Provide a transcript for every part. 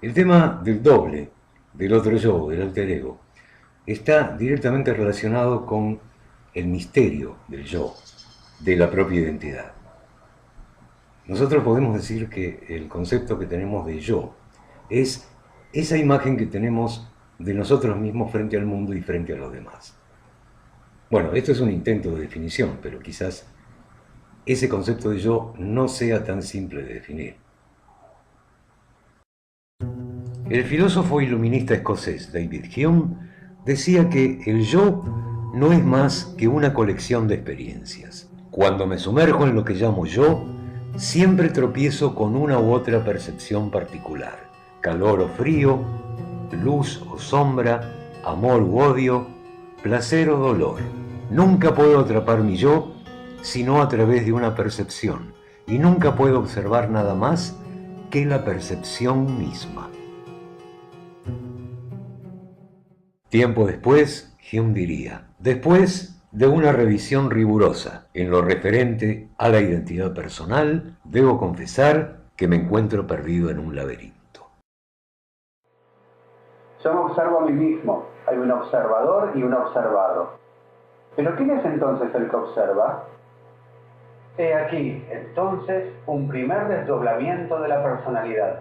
El tema del doble, del otro yo, del alter ego, está directamente relacionado con el misterio del yo, de la propia identidad. Nosotros podemos decir que el concepto que tenemos de yo es esa imagen que tenemos de nosotros mismos frente al mundo y frente a los demás. Bueno, esto es un intento de definición, pero quizás ese concepto de yo no sea tan simple de definir. El filósofo iluminista escocés David Hume decía que el yo no es más que una colección de experiencias. Cuando me sumerjo en lo que llamo yo, siempre tropiezo con una u otra percepción particular, calor o frío, luz o sombra, amor u odio, placer o dolor. Nunca puedo atrapar mi yo sino a través de una percepción, y nunca puedo observar nada más que la percepción misma. Tiempo después, Hume diría, después de una revisión rigurosa en lo referente a la identidad personal, debo confesar que me encuentro perdido en un laberinto. Yo me observo a mí mismo. Hay un observador y un observado. ¿Pero quién es entonces el que observa? He aquí, entonces, un primer desdoblamiento de la personalidad.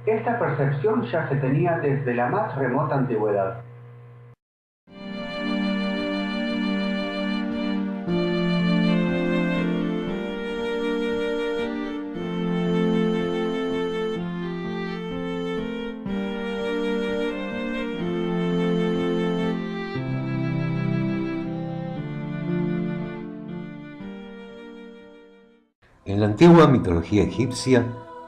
Esta percepción ya se tenía desde la más remota antigüedad. En la antigua mitología egipcia,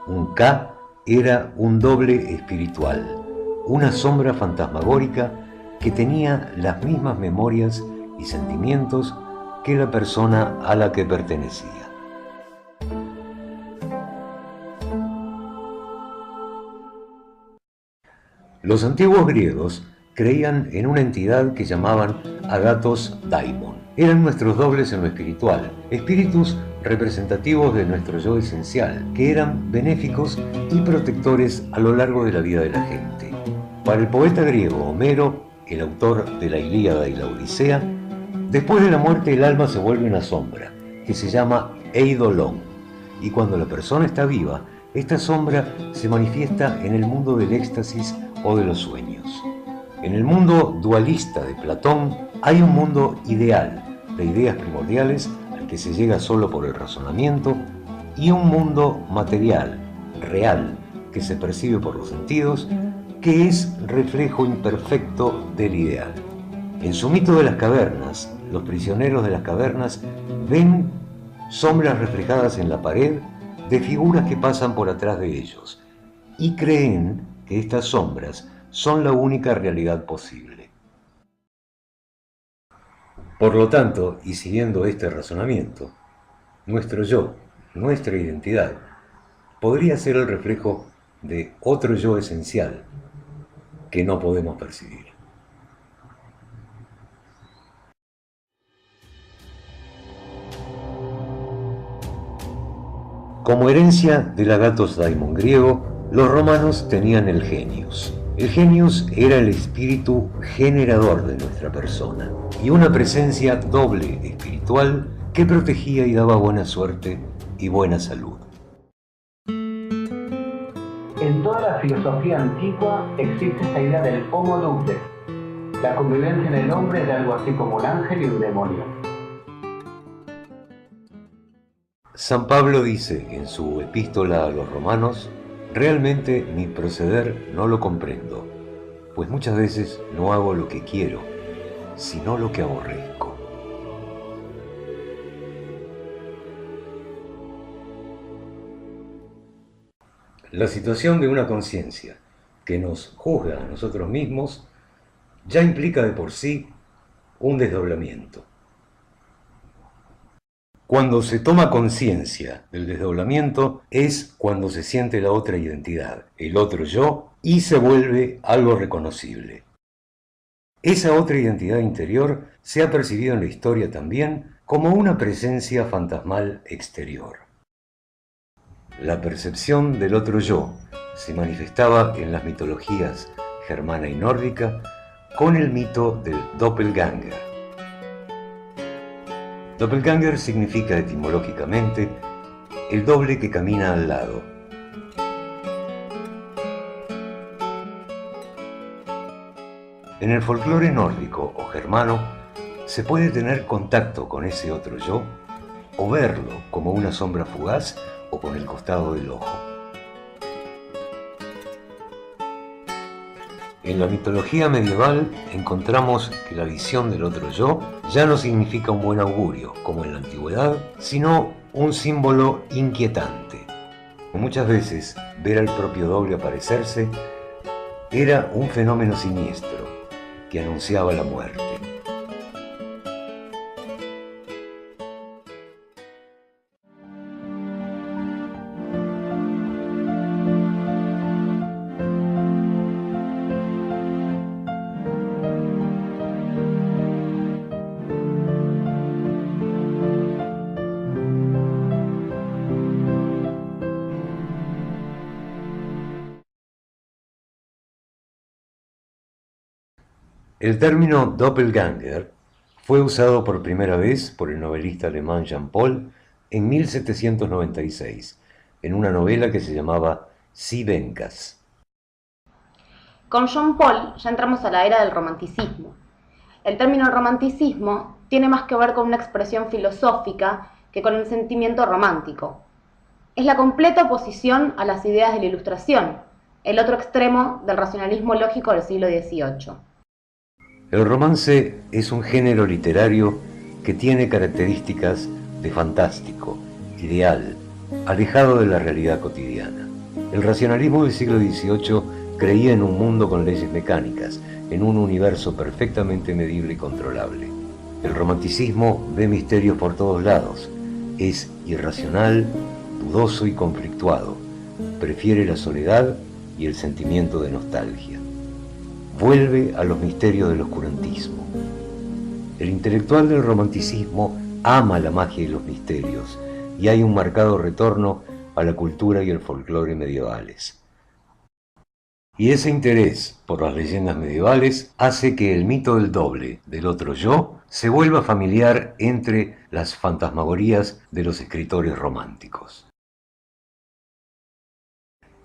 un Ka era un doble espiritual, una sombra fantasmagórica que tenía las mismas memorias y sentimientos que la persona a la que pertenecía. Los antiguos griegos creían en una entidad que llamaban Agathos Daimon. Eran nuestros dobles en lo espiritual, espíritus representativos de nuestro yo esencial, que eran benéficos y protectores a lo largo de la vida de la gente. Para el poeta griego Homero, el autor de la Ilíada y la Odisea, después de la muerte el alma se vuelve una sombra, que se llama Eidolon, y cuando la persona está viva, esta sombra se manifiesta en el mundo del éxtasis o de los sueños. En el mundo dualista de Platón hay un mundo ideal, de ideas primordiales al que se llega solo por el razonamiento, y un mundo material, real, que se percibe por los sentidos, que es reflejo imperfecto del ideal. En su mito de las cavernas, los prisioneros de las cavernas ven sombras reflejadas en la pared de figuras que pasan por atrás de ellos y creen que estas sombras son la única realidad posible. Por lo tanto, y siguiendo este razonamiento, nuestro yo, nuestra identidad, podría ser el reflejo de otro yo esencial que no podemos percibir. Como herencia del Agathos Daimon griego, los romanos tenían el genius. El genius era el espíritu generador de nuestra persona y una presencia doble espiritual que protegía y daba buena suerte y buena salud. En toda la filosofía antigua existe esta idea del homo duplex, la convivencia en el hombre de algo así como un ángel y un demonio. San Pablo dice en su epístola a los romanos: realmente mi proceder no lo comprendo, pues muchas veces no hago lo que quiero, sino lo que aborrezco. La situación de una conciencia que nos juzga a nosotros mismos ya implica de por sí un desdoblamiento. Cuando se toma conciencia del desdoblamiento es cuando se siente la otra identidad, el otro yo, y se vuelve algo reconocible. Esa otra identidad interior se ha percibido en la historia también como una presencia fantasmal exterior. La percepción del otro yo se manifestaba en las mitologías germana y nórdica con el mito del doppelganger. Doppelganger significa etimológicamente el doble que camina al lado. En el folclore nórdico o germano se puede tener contacto con ese otro yo o verlo como una sombra fugaz o con el costado del ojo. En la mitología medieval encontramos que la visión del otro yo ya no significa un buen augurio, como en la antigüedad, sino un símbolo inquietante. Muchas veces ver al propio doble aparecerse era un fenómeno siniestro que anunciaba la muerte. El término doppelganger fue usado por primera vez por el novelista alemán Jean Paul en 1796, en una novela que se llamaba Sie Venkas. Con Jean Paul ya entramos a la era del romanticismo. El término romanticismo tiene más que ver con una expresión filosófica que con el sentimiento romántico. Es la completa oposición a las ideas de la Ilustración, el otro extremo del racionalismo lógico del siglo XVIII. El romance es un género literario que tiene características de fantástico, ideal, alejado de la realidad cotidiana. El racionalismo del siglo XVIII creía en un mundo con leyes mecánicas, en un universo perfectamente medible y controlable. El romanticismo ve misterios por todos lados, es irracional, dudoso y conflictuado, prefiere la soledad y el sentimiento de nostalgia. Vuelve a los misterios del oscurantismo. El intelectual del romanticismo ama la magia y los misterios, y hay un marcado retorno a la cultura y el folclore medievales. Y ese interés por las leyendas medievales hace que el mito del doble, del otro yo, se vuelva familiar entre las fantasmagorías de los escritores románticos.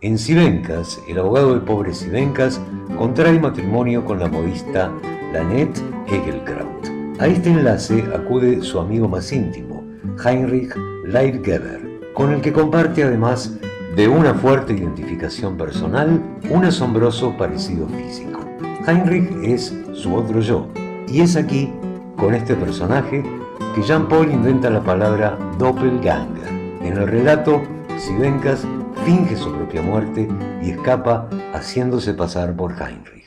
En Sie Venkas, el abogado del pobre Sie Venkas contrae matrimonio con la modista Lanette Hegelkraut. A este enlace acude su amigo más íntimo, Heinrich Leitgeber, con el que comparte además de una fuerte identificación personal, un asombroso parecido físico. Heinrich es su otro yo, y es aquí, con este personaje, que Jean Paul inventa la palabra doppelganger. En el relato, Sie Venkas finge su propia muerte y escapa haciéndose pasar por Heinrich.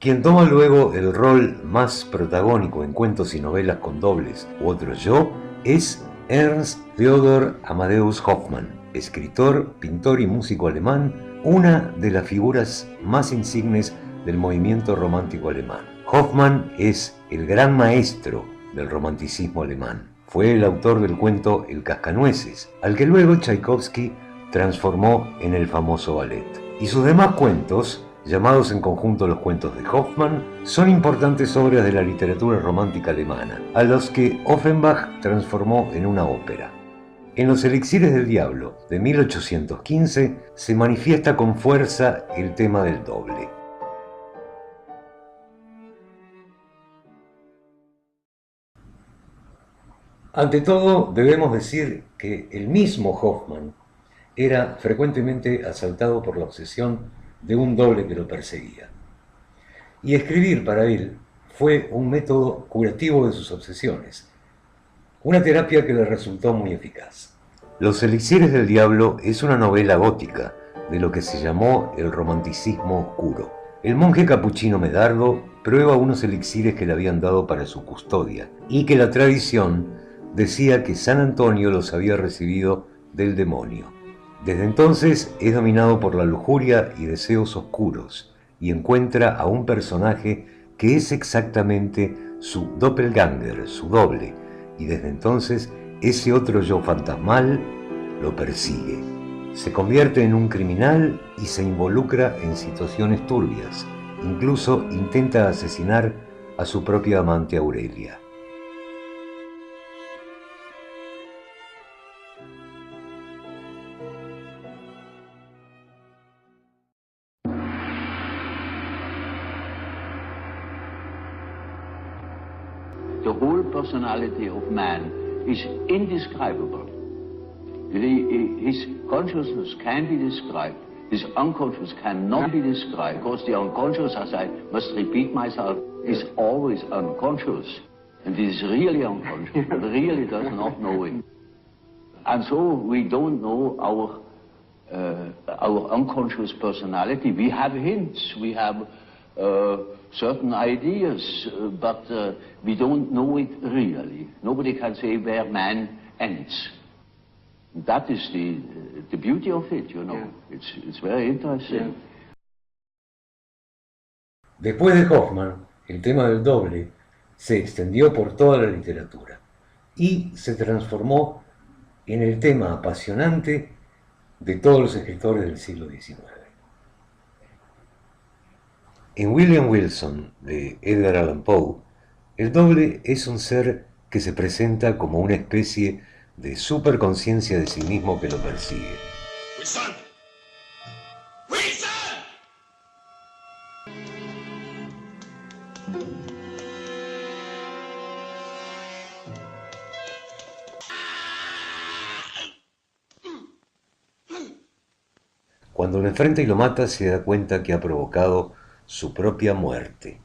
Quien toma luego el rol más protagónico en cuentos y novelas con dobles u otro yo es Ernst Theodor Amadeus Hoffmann, escritor, pintor y músico alemán, una de las figuras más insignes del movimiento romántico alemán. Hoffmann es el gran maestro del romanticismo alemán. Fue el autor del cuento El Cascanueces, al que luego Tchaikovsky transformó en el famoso ballet. Y sus demás cuentos, llamados en conjunto los cuentos de Hoffmann, son importantes obras de la literatura romántica alemana, a los que Offenbach transformó en una ópera. En Los Elixires del Diablo, de 1815, se manifiesta con fuerza el tema del doble. Ante todo, debemos decir que el mismo Hoffmann era frecuentemente asaltado por la obsesión de un doble que lo perseguía. Y escribir para él fue un método curativo de sus obsesiones, una terapia que le resultó muy eficaz. Los Elixires del Diablo es una novela gótica de lo que se llamó el romanticismo oscuro. El monje capuchino Medardo prueba unos elixires que le habían dado para su custodia y que la tradición decía que San Antonio los había recibido del demonio. Desde entonces es dominado por la lujuria y deseos oscuros y encuentra a un personaje que es exactamente su doppelganger, su doble, y desde entonces ese otro yo fantasmal lo persigue. Se convierte en un criminal y se involucra en situaciones turbias. Incluso intenta asesinar a su propia amante Aurelia. The whole personality of man is indescribable. His consciousness can be described. His unconscious cannot be described, because the unconscious, as I must repeat myself, is always unconscious. And it is really unconscious, but really does not know it. And so we don't know our unconscious personality. We have hints, we have certain ideas, but we don't know it really. Nobody can say where man ends. That is the beauty of it, you know. Yeah. It's very interesting. Yeah. Después de Hoffman, el tema del doble se extendió por toda la literatura y se transformó en el tema apasionante de todos los escritores del siglo XIX. En William Wilson, de Edgar Allan Poe, el doble es un ser que se presenta como una especie de superconciencia de sí mismo que lo persigue. Wilson! ¡Wilson! Cuando lo enfrenta y lo mata, se da cuenta que ha provocado su propia muerte.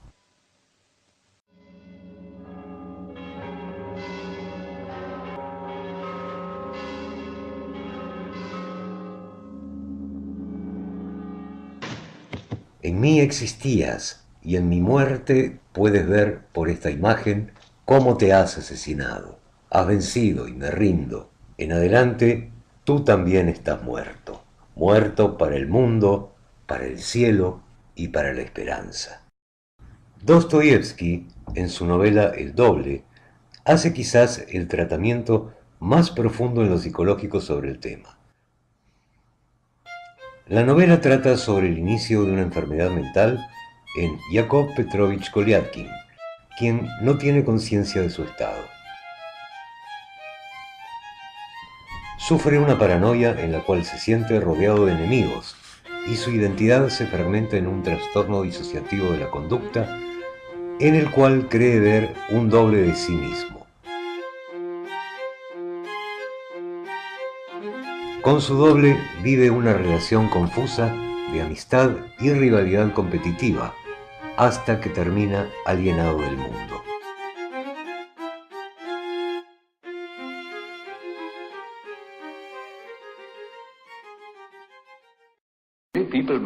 En mí existías, y en mi muerte puedes ver por esta imagen cómo te has asesinado. Has vencido y me rindo. En adelante, tú también estás muerto. Muerto para el mundo, para el cielo y para la esperanza. Dostoyevsky, en su novela El doble, hace quizás el tratamiento más profundo en lo psicológico sobre el tema. La novela trata sobre el inicio de una enfermedad mental en Yakov Petrovich Kolyadkin, quien no tiene conciencia de su estado. Sufre una paranoia en la cual se siente rodeado de enemigos y su identidad se fragmenta en un trastorno disociativo de la conducta en el cual cree ver un doble de sí mismo. Con su doble vive una relación confusa de amistad y rivalidad competitiva hasta que termina alienado del mundo. People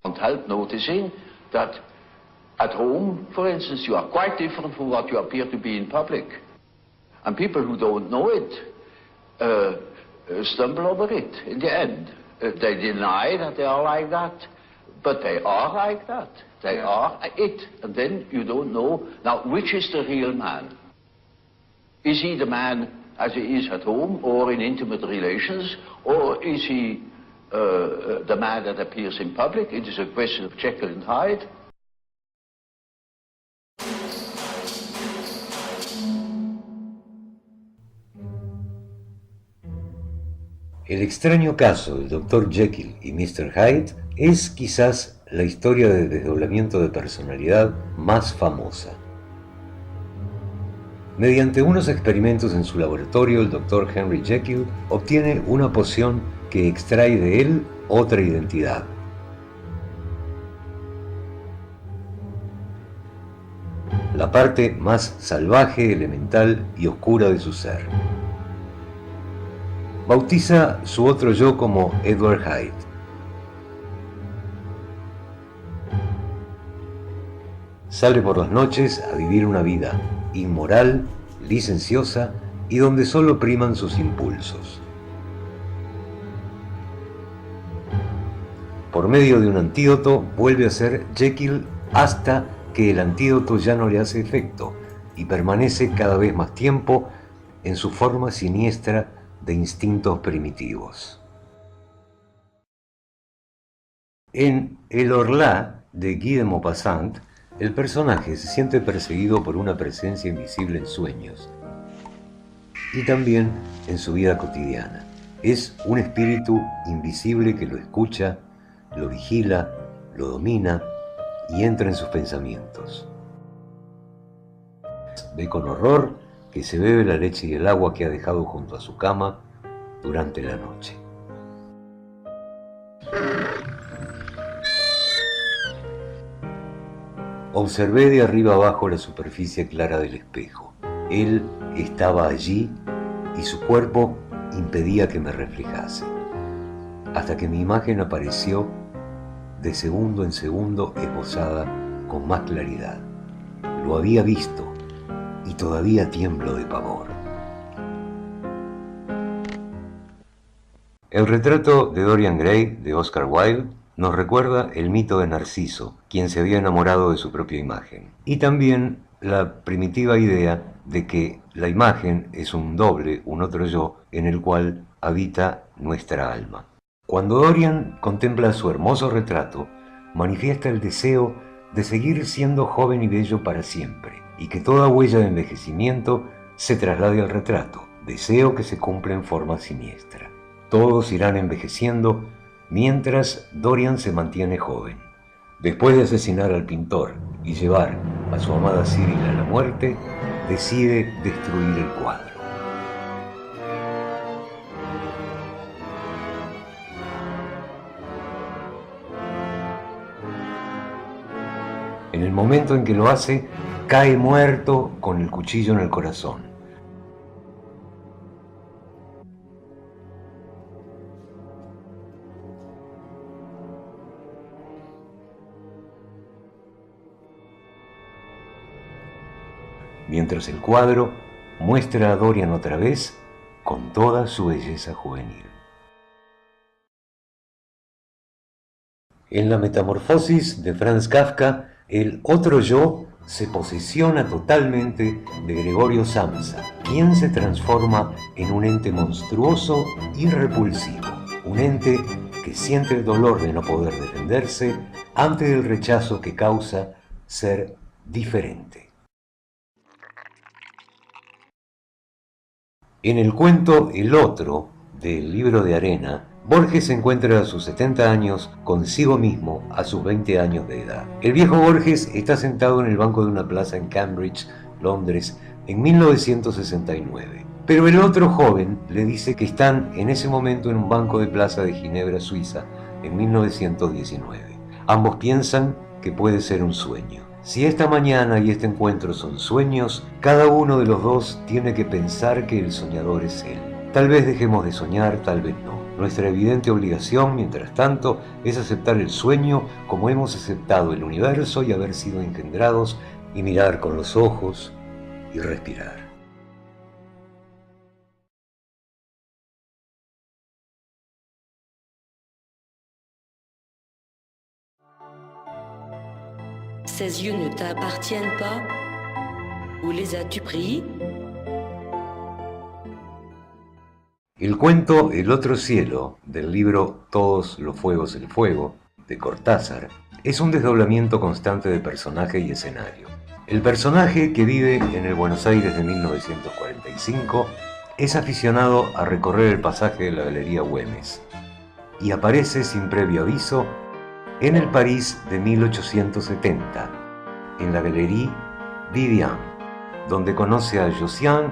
can't help noticing that at home, for instance, you are quite different from what you appear to be in public. And people who don't know it stumble over it in the end. They deny that they are like that, but they are like that. They are it. And then you don't know, now, which is the real man? Is he the man as he is at home or in intimate relations, or is he the man that appears in public? It is a question of Jekyll and Hyde. El extraño caso del Dr. Jekyll y Mr. Hyde es quizás la historia de desdoblamiento de personalidad más famosa. Mediante unos experimentos en su laboratorio, el Dr. Henry Jekyll obtiene una poción que extrae de él otra identidad. La parte más salvaje, elemental y oscura de su ser. Bautiza su otro yo como Edward Hyde. Sale por las noches a vivir una vida inmoral, licenciosa y donde solo priman sus impulsos. Por medio de un antídoto vuelve a ser Jekyll hasta que el antídoto ya no le hace efecto y permanece cada vez más tiempo en su forma siniestra de instintos primitivos. En El Horla de Guy de Maupassant, el personaje se siente perseguido por una presencia invisible en sueños y también en su vida cotidiana. Es un espíritu invisible que lo escucha, lo vigila, lo domina y entra en sus pensamientos. Ve con horror que se bebe la leche y el agua que ha dejado junto a su cama durante la noche. Observé de arriba abajo la superficie clara del espejo. Él estaba allí y su cuerpo impedía que me reflejase, hasta que mi imagen apareció de segundo en segundo esbozada con más claridad. Lo había visto y todavía tiemblo de pavor. El retrato de Dorian Gray de Oscar Wilde nos recuerda el mito de Narciso, quien se había enamorado de su propia imagen, y también la primitiva idea de que la imagen es un doble, un otro yo, en el cual habita nuestra alma. Cuando Dorian contempla su hermoso retrato, manifiesta el deseo de seguir siendo joven y bello para siempre, y que toda huella de envejecimiento se traslade al retrato, deseo que se cumple en forma siniestra. Todos irán envejeciendo mientras Dorian se mantiene joven. Después de asesinar al pintor y llevar a su amada Cyril a la muerte, decide destruir el cuadro. En el momento en que lo hace, cae muerto con el cuchillo en el corazón. Mientras el cuadro muestra a Dorian otra vez con toda su belleza juvenil. En la Metamorfosis de Franz Kafka, el otro yo se posesiona totalmente de Gregorio Samsa, quien se transforma en un ente monstruoso y repulsivo, un ente que siente el dolor de no poder defenderse ante el rechazo que causa ser diferente. En el cuento El Otro, del Libro de Arena, Borges se encuentra a sus 70 años consigo mismo a sus 20 años de edad. El viejo Borges está sentado en el banco de una plaza en Cambridge, Londres, en 1969. Pero el otro joven le dice que están en ese momento en un banco de plaza de Ginebra, Suiza, en 1919. Ambos piensan que puede ser un sueño. Si esta mañana y este encuentro son sueños, cada uno de los dos tiene que pensar que el soñador es él. Tal vez dejemos de soñar, tal vez no. Nuestra evidente obligación, mientras tanto, es aceptar el sueño como hemos aceptado el universo y haber sido engendrados, y mirar con los ojos y respirar. Ces yeux ne t'appartiennent pas? Ou les as-tu pris? El cuento El Otro Cielo, del libro Todos los fuegos el fuego, de Cortázar, es un desdoblamiento constante de personaje y escenario. El personaje, que vive en el Buenos Aires de 1945, es aficionado a recorrer el pasaje de la Galería Güemes y aparece sin previo aviso en el París de 1870, en la Galerie Vivian, donde conoce a Josiane,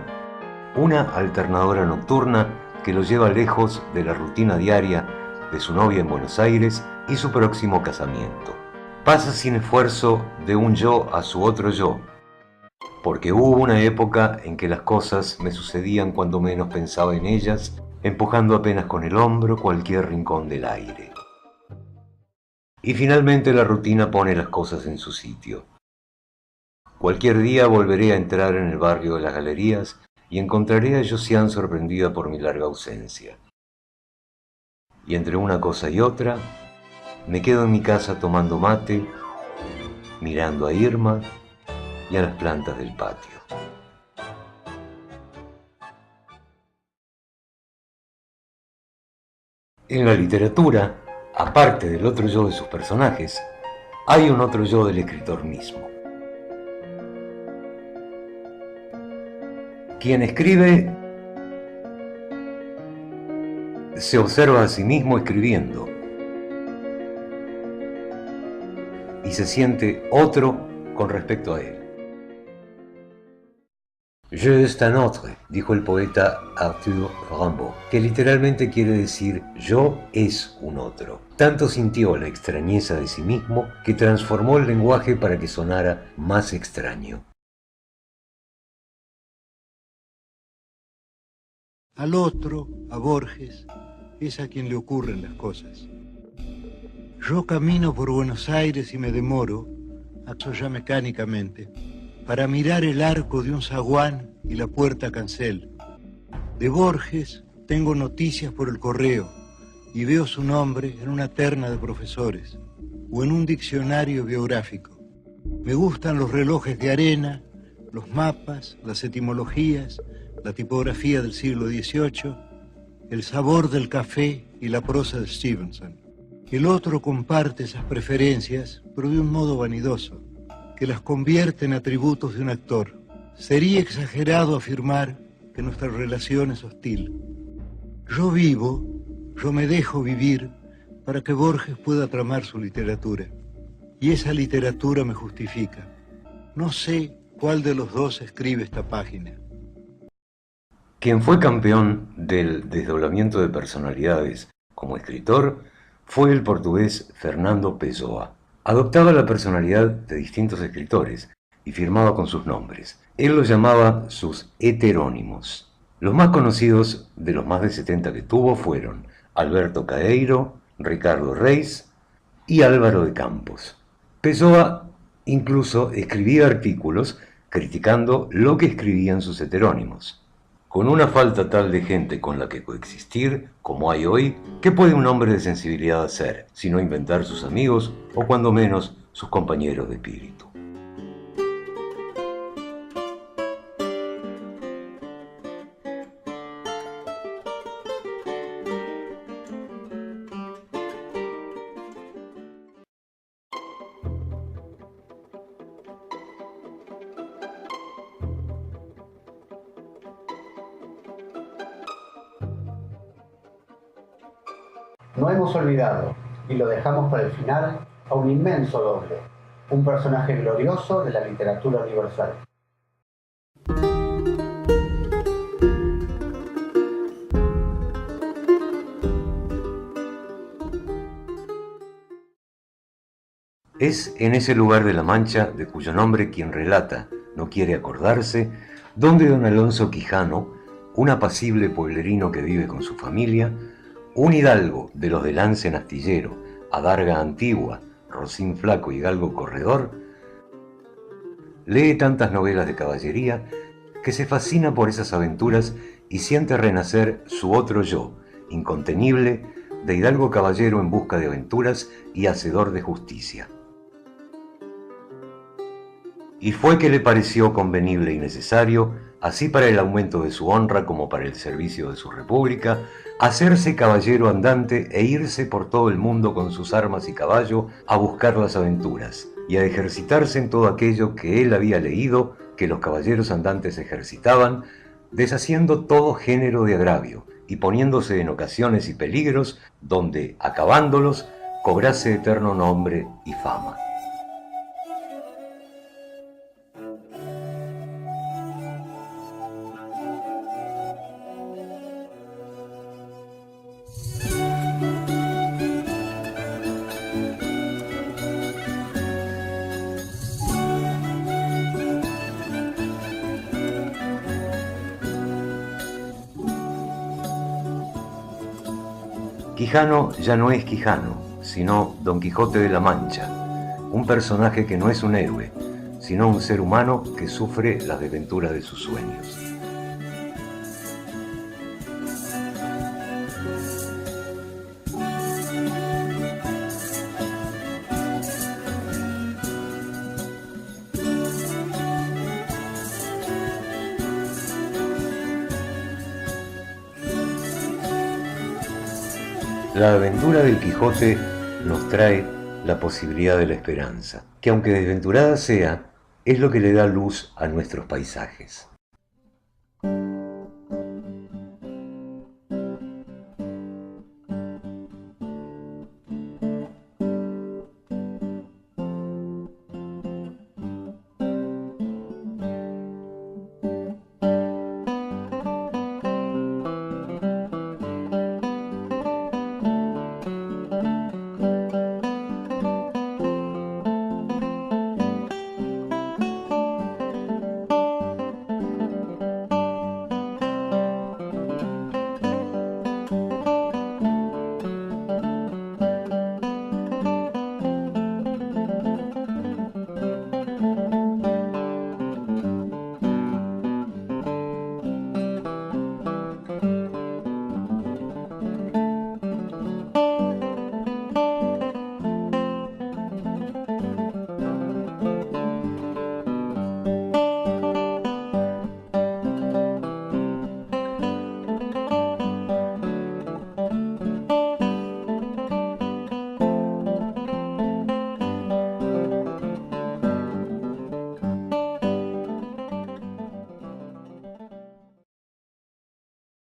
una alternadora nocturna que lo lleva lejos de la rutina diaria de su novia en Buenos Aires y su próximo casamiento. Pasa sin esfuerzo de un yo a su otro yo, porque hubo una época en que las cosas me sucedían cuando menos pensaba en ellas, empujando apenas con el hombro cualquier rincón del aire. Y finalmente la rutina pone las cosas en su sitio. Cualquier día volveré a entrar en el barrio de las Galerías y encontraré a Josiane sorprendida por mi larga ausencia. Y entre una cosa y otra, me quedo en mi casa tomando mate, mirando a Irma y a las plantas del patio. En la literatura, aparte del otro yo de sus personajes, hay un otro yo del escritor mismo. Quien escribe se observa a sí mismo escribiendo y se siente otro con respecto a él. Je est un autre, dijo el poeta Arthur Rimbaud, que literalmente quiere decir yo es un otro. Tanto sintió la extrañeza de sí mismo que transformó el lenguaje para que sonara más extraño. Al otro, a Borges, es a quien le ocurren las cosas. Yo camino por Buenos Aires y me demoro, acto ya mecánicamente, para mirar el arco de un zaguán y la puerta cancel. De Borges tengo noticias por el correo y veo su nombre en una terna de profesores o en un diccionario biográfico. Me gustan los relojes de arena, los mapas, las etimologías, la tipografía del siglo XVIII, el sabor del café y la prosa de Stevenson. El otro comparte esas preferencias, pero de un modo vanidoso, que las convierte en atributos de un actor. Sería exagerado afirmar que nuestra relación es hostil. Yo vivo, yo me dejo vivir para que Borges pueda tramar su literatura. Y esa literatura me justifica. No sé cuál de los dos escribe esta página. Quien fue campeón del desdoblamiento de personalidades como escritor fue el portugués Fernando Pessoa. Adoptaba la personalidad de distintos escritores y firmaba con sus nombres. Él los llamaba sus heterónimos. Los más conocidos de los más de 70 que tuvo fueron Alberto Caeiro, Ricardo Reis y Álvaro de Campos. Pessoa incluso escribía artículos criticando lo que escribían sus heterónimos. Con una falta tal de gente con la que coexistir, como hay hoy, ¿qué puede un hombre de sensibilidad hacer, sino inventar sus amigos o cuando menos sus compañeros de espíritu? No hemos olvidado, y lo dejamos para el final, a un inmenso doble, un personaje glorioso de la literatura universal. Es en ese lugar de la Mancha, de cuyo nombre quien relata no quiere acordarse, donde don Alonso Quijano, un apacible pueblerino que vive con su familia, un hidalgo de los de lance en astillero, adarga antigua, rocín flaco y galgo corredor, lee tantas novelas de caballería que se fascina por esas aventuras y siente renacer su otro yo, incontenible, de hidalgo caballero en busca de aventuras y hacedor de justicia. Y fue que le pareció convenible y necesario, así para el aumento de su honra como para el servicio de su república, hacerse caballero andante e irse por todo el mundo con sus armas y caballo a buscar las aventuras, y a ejercitarse en todo aquello que él había leído que los caballeros andantes ejercitaban, deshaciendo todo género de agravio, y poniéndose en ocasiones y peligros donde, acabándolos, cobrase eterno nombre y fama. Quijano ya no es Quijano, sino Don Quijote de la Mancha, un personaje que no es un héroe, sino un ser humano que sufre las desventuras de sus sueños. La aventura del Quijote nos trae la posibilidad de la esperanza, que aunque desventurada sea, es lo que le da luz a nuestros paisajes.